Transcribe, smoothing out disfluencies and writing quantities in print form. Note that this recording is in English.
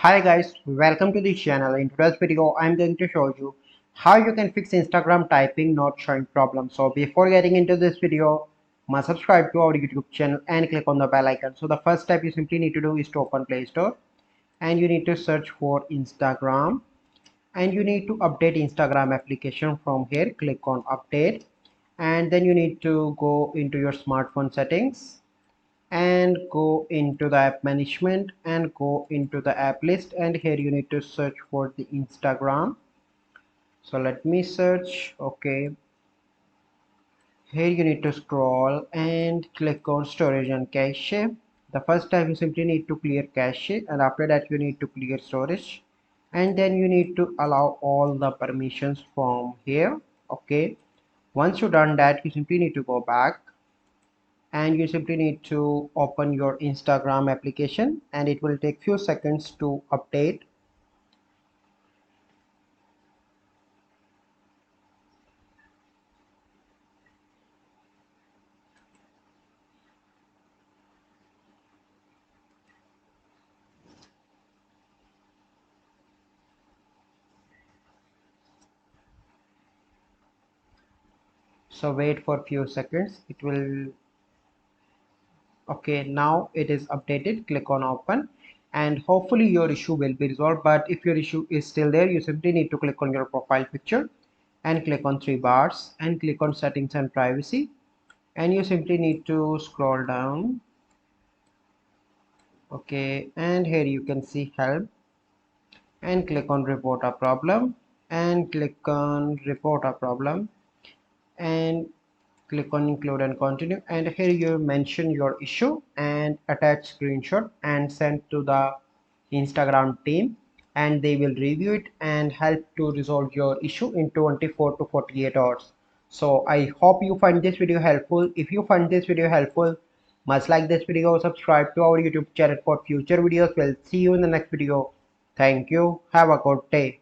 Hi guys, welcome to this channel. In today's video, I'm going to show you how you can fix Instagram typing not showing problem. So before getting into this video, must subscribe to our YouTube channel and click on the bell icon. So the first step you simply need to do is to open Play Store and you need to search for Instagram and you need to update Instagram application from here. Click on update and then you need to go into your smartphone settings and go into the app management and go into the app list, and here you need to search for the Instagram. So let me search. Okay, here you need to scroll and click on storage and cache. The first time you simply need to clear cache, and after that you need to clear storage, and then you need to allow all the permissions from here. Okay, once you done that, you simply need to go back and you simply need to open your Instagram application and it will take few seconds to update. So wait for few seconds, it will. Okay, now it is updated. Click on open and hopefully your issue will be resolved, but if your issue is still there, you simply need to click on your profile picture and click on three bars and click on settings and privacy, and you simply need to scroll down. Okay, and here you can see help and click on report a problem and click on report a problem and click on include and continue, and here you mention your issue and attach screenshot and send to the Instagram team, and they will review it and help to resolve your issue in 24 to 48 hours. So I hope you find this video helpful. If you find this video helpful, must like this video, subscribe to our YouTube channel for future videos. We'll see you in the next video. Thank you. Have a good day.